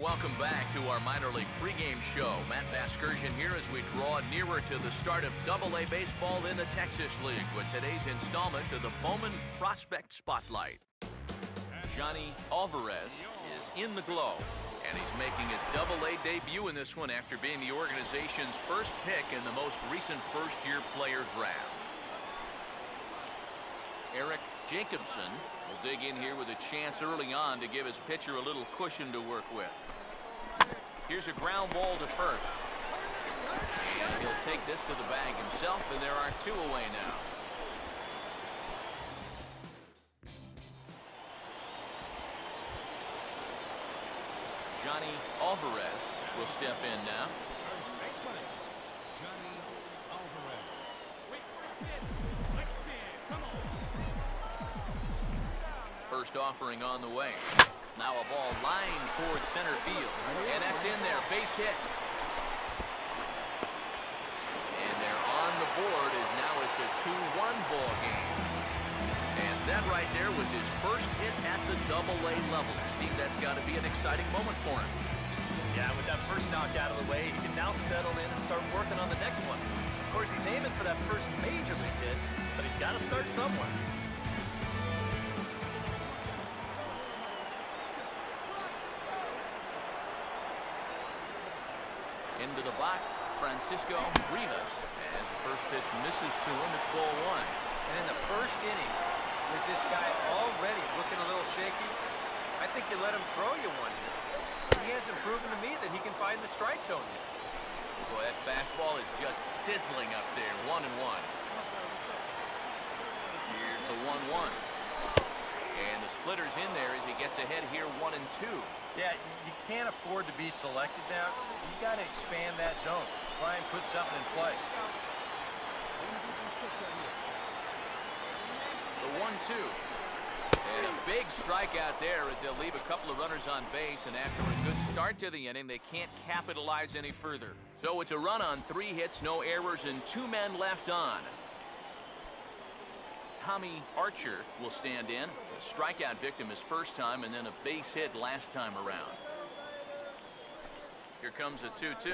welcome back to our minor league pregame show. Matt Vasgersian here as we draw nearer to the start of Double-A baseball in the Texas League with today's installment of the Bowman Prospect Spotlight. Johnny Alvarez is in the glow, and he's making his Double-A debut in this one after being the organization's first pick in the most recent first-year player draft. Eric Jacobson will dig in here with a chance early on to give his pitcher a little cushion to work with. Here's a ground ball to first. And he'll take this to the bag himself, and there are two away now. Johnny Alvarez will step in now. First offering on the way. Now a ball lined towards center field. And that's in there. Base hit. And they're on the board as now it's a 2-1 ball game. And that right there was his first hit at the Double-A level. Steve, that's got to be an exciting moment for him. Yeah, with that first knock out of the way, he can now settle in and start working on the next one. Of course, he's aiming for that first major league hit, but he's got to start somewhere. Into the box, Francisco Rivas. As the first pitch misses to him, it's ball one. And in the first inning, with this guy already looking a little shaky, I think you let him throw you one here. He hasn't proven to me that he can find the strike zone yet. Boy, that fastball is just sizzling up there. 1-1. Here's the 1-1. And the splitter's in there as he gets ahead here, 1-2. Yeah, you can't afford to be selected now. You got to expand that zone. Try and put something in play. The 1-2. And a big strikeout there. They'll leave a couple of runners on base, and after a good start to the inning, they can't capitalize any further. So it's a run on 3 hits, no errors, and 2 men left on. Tommy Archer will stand in. A strikeout victim his first time, and then a base hit last time around. Here comes a 2-2.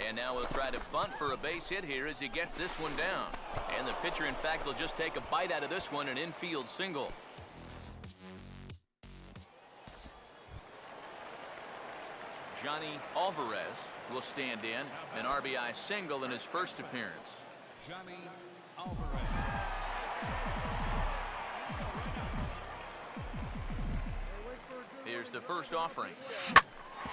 And now we'll try to bunt for a base hit here as he gets this one down. And the pitcher, in fact, will just take a bite out of this one, an infield single. Johnny Alvarez will stand in. An RBI single in his first appearance. Johnny Alvarez. Here's the first offering.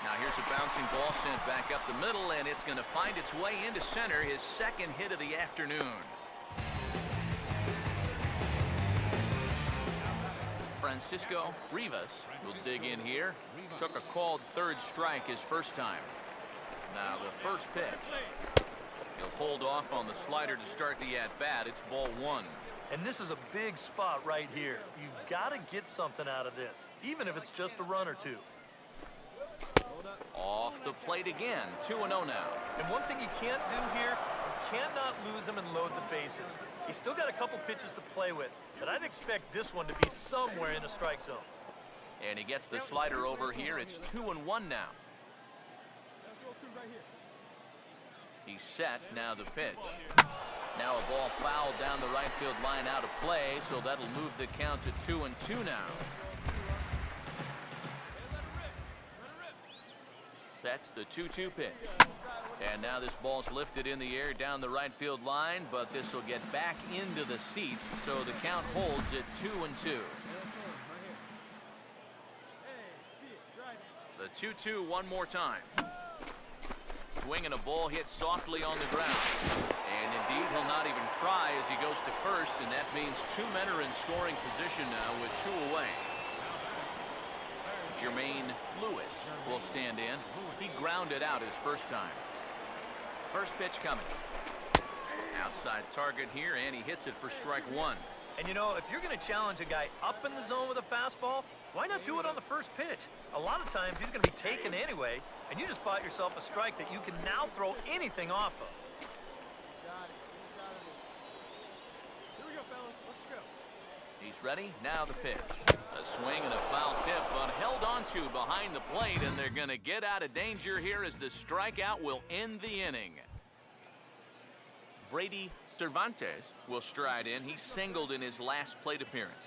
Now here's a bouncing ball sent back up the middle, and it's going to find its way into center, his second hit of the afternoon. Francisco Rivas will dig in here. Took a called third strike his first time. Now the first pitch. He'll hold off on the slider to start the at-bat. It's ball one. And this is a big spot right here. You've got to get something out of this, even if it's just a run or two. Off the plate again, 2-0 now. And one thing you can't do here, you cannot lose him and load the bases. He's still got a couple pitches to play with, but I'd expect this one to be somewhere in the strike zone. And he gets the slider over here. It's 2-1 now. He's set, now the pitch. Now a ball fouled down the right field line out of play, so that'll move the count to 2-2 now. Sets the 2-2 pitch. And now this ball's lifted in the air down the right field line, but this will get back into the seats, so the count holds at 2-2. The 2-2 one more time. Swing and a ball hit softly on the ground. And indeed, he'll not even try as he goes to first, and that means 2 men are in scoring position now with 2 away. Jermaine Lewis will stand in. He grounded out his first time. First pitch coming. Outside target here, and he hits it for strike one. And you know, if you're going to challenge a guy up in the zone with a fastball, why not do it on the first pitch? A lot of times he's going to be taken anyway, and you just bought yourself a strike that you can now throw anything off of. He's ready. Now the pitch. A swing and a foul tip, but held onto behind the plate, and they're going to get out of danger here as the strikeout will end the inning. Brady Cervantes will stride in. He singled in his last plate appearance.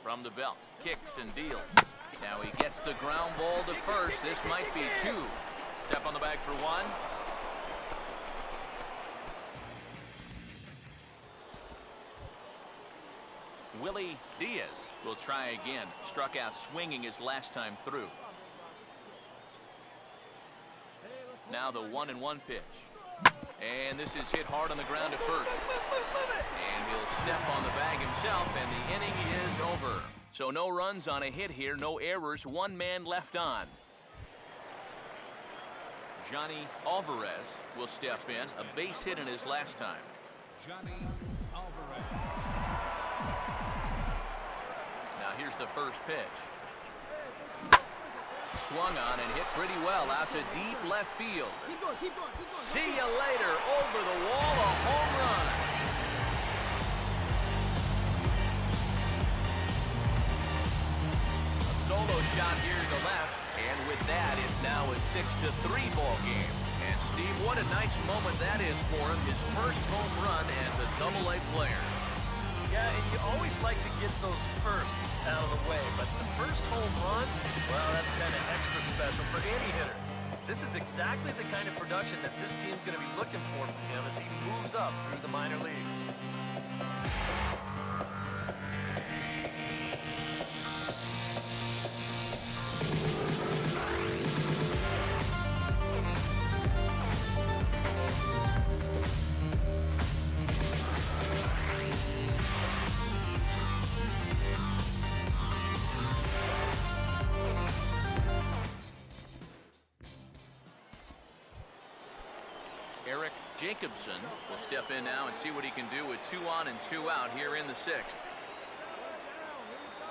From the belt, kicks and deals. Now he gets the ground ball to first. This might be two. Step on the bag for one. Willie Diaz will try again. Struck out swinging his last time through. Now the 1-1 pitch. And this is hit hard on the ground at first. And he'll step on the bag himself, and the inning is over. So no runs on a hit here, no errors, one man left on. Johnny Alvarez will step in, a base hit in his last time. Johnny Alvarez. Now here's the first pitch. Swung on and hit pretty well out to deep left field. Keep going, keep going, keep going. See you later. Over the wall, a home run. A solo shot here to left, and with that, it's now a 6-3 ball game. And Steve, what a nice moment that is for him. His first home run as a Double-A player. Yeah, and you always like to get those firsts out of the way, but the first home run, well, that's kind of extra special for any hitter. This is exactly the kind of production that this team's going to be looking for from him as he moves up through the minor leagues. Jacobson will step in now and see what he can do with 2 on and 2 out here in the 6th.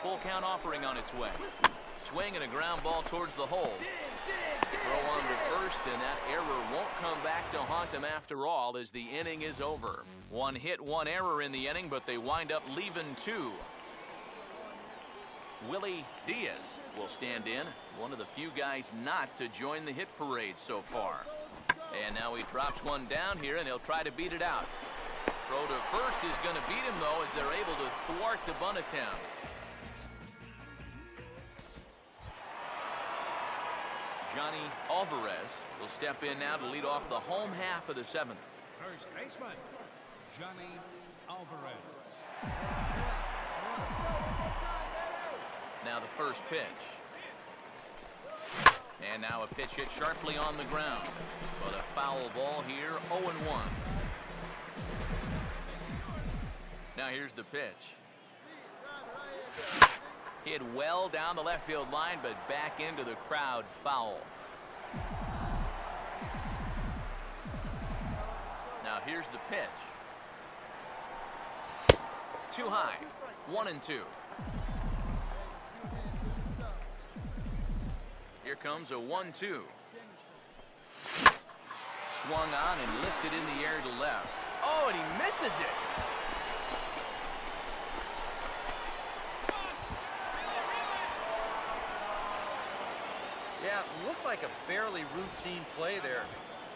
Full count offering on its way. Swing and a ground ball towards the hole. Throw on to first, and that error won't come back to haunt him after all as the inning is over. 1 hit, 1 error in the inning, but they wind up leaving 2. Willie Diaz will stand in, one of the few guys not to join the hit parade so far. And now he drops one down here, and he'll try to beat it out. Throw to first is going to beat him, though, as they're able to thwart the bunt attempt. Johnny Alvarez will step in now to lead off the home half of the 7th. First baseman, Johnny Alvarez. Now the first pitch. And now a pitch hit sharply on the ground. But a foul ball here, 0-1. Now here's the pitch. Hit well down the left field line, but back into the crowd, foul. Now here's the pitch. Too high, 1-2. Here comes a 1-2. Swung on and lifted in the air to left. Oh, and he misses it. Yeah, looked like a fairly routine play there.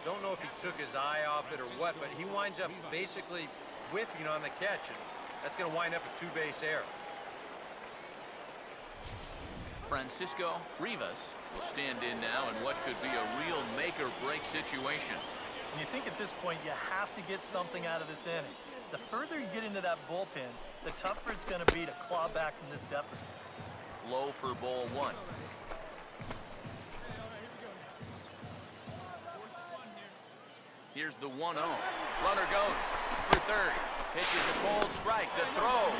Don't know if he took his eye off it or what, but he winds up basically whiffing on the catch, and that's going to wind up a 2-base error. Francisco Rivas will stand in now in what could be a real make-or-break situation. And you think at this point you have to get something out of this inning. The further you get into that bullpen, the tougher it's going to be to claw back from this deficit. Low for ball 1. Here's the 1-0. Runner goes for third. Pitches a cold strike. The throw.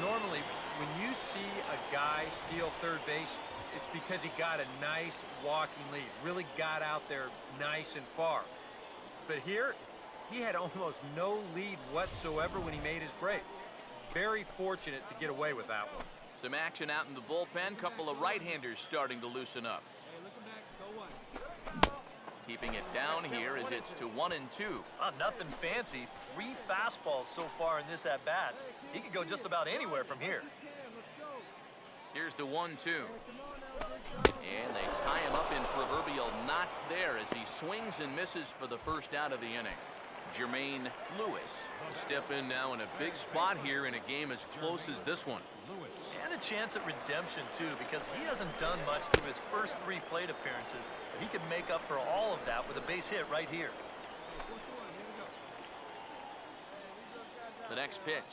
Normally, when you see a guy steal third base, it's because he got a nice walking lead. Really got out there nice and far. But here, he had almost no lead whatsoever when he made his break. Very fortunate to get away with that one. Some action out in the bullpen. Couple of right-handers starting to loosen up. Keeping it down here as it's to 1-2. Nothing fancy. 3 fastballs so far in this at-bat. He could go just about anywhere from here. Here's the 1-2. And they tie him up in proverbial knots there as he swings and misses for the first out of the inning. Jermaine Lewis will step in now in a big spot here in a game as close as this one. And a chance at redemption, too, because he hasn't done much through his first 3 plate appearances. He could make up for all of that with a base hit right here. The next pitch.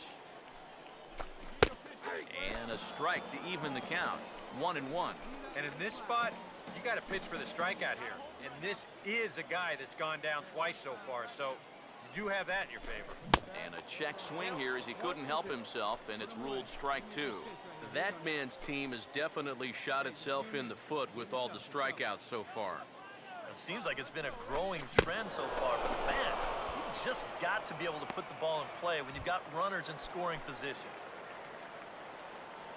And a strike to even the count. 1-1. And in this spot, you got to pitch for the strikeout here. And this is a guy that's gone down twice so far, so you do have that in your favor. And a check swing here as he couldn't help himself, and it's ruled strike 2. That man's team has definitely shot itself in the foot with all the strikeouts so far. It seems like it's been a growing trend so far, but man, you just got to be able to put the ball in play when you've got runners in scoring position.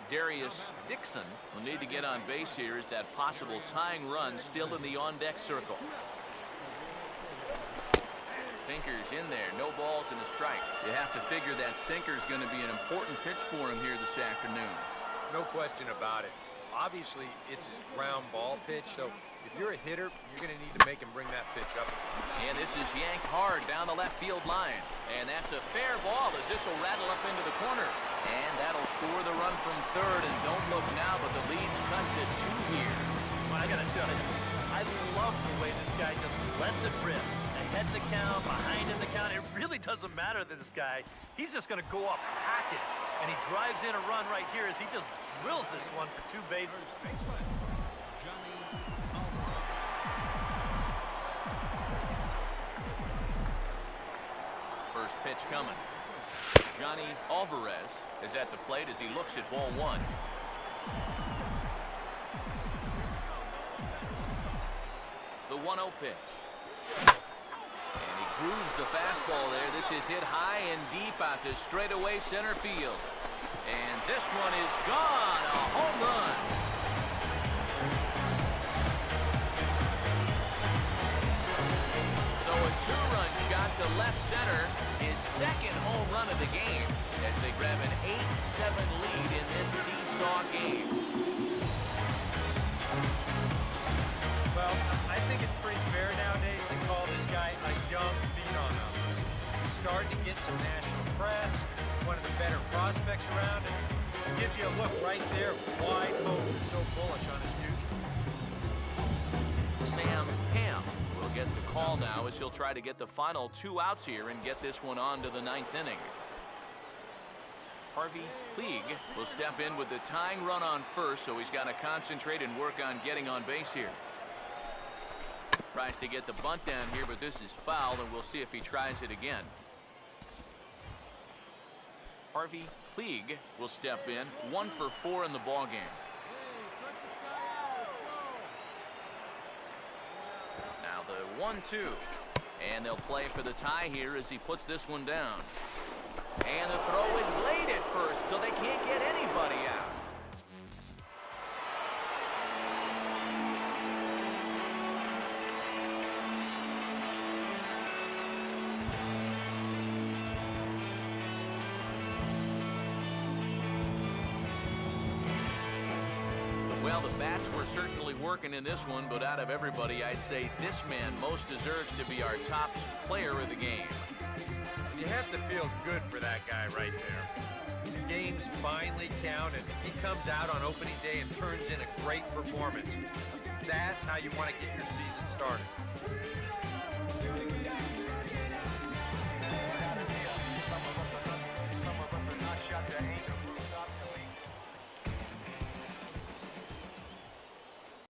Darius Dixon will need to get on base here as that possible tying run still in the on-deck circle. Sinker's in there, no balls and a strike. You have to figure that sinker's going to be an important pitch for him here this afternoon. No question about it. Obviously, it's his ground ball pitch, so if you're a hitter, you're going to need to make him bring that pitch up. And this is yanked hard down the left field line. And that's a fair ball as this will rattle up into the corner. And that'll score the run from third. And don't look now, but the lead's cut to 2 here. Well, I got to tell you, I love the way this guy just lets it rip. Ahead in the count, behind in the count. It really doesn't matter to this guy. He's just going to go up packing. And he drives in a run right here as he just drills this one for 2 bases. First pitch coming. Johnny Alvarez is at the plate as he looks at ball 1. The 1-0 pitch. And he grooves the fastball there. This is hit high and deep out to straightaway center field. And this one is gone. A home run. So a 2-run shot to left center. His second home run of the game as they grab an 8-7 lead in this seesaw game. Well, I think it's pretty fair nowadays to call this guy a young phenom. He's starting to get some national press. One of the better prospects around, and it gives you a look right there why folks are so bullish on his future. Sam Ham will get the call now as he'll try to get the final 2 outs here and get this one on to the 9th inning. Harvey Puig will step in with the tying run on first, so he's got to concentrate and work on getting on base here. Tries to get the bunt down here, but this is foul, and we'll see if he tries it again. Harvey Puig will step in, 1 for 4 in the ballgame. Now the 1-2, and they'll play for the tie here as he puts this one down. And the throw is late at first, so they can't get anybody out. Well, the bats were certainly working in this one, but out of everybody, I'd say this man most deserves to be our top player of the game. You have to feel good for that guy right there. The games finally count, and he comes out on opening day and turns in a great performance. That's how you want to get your season started.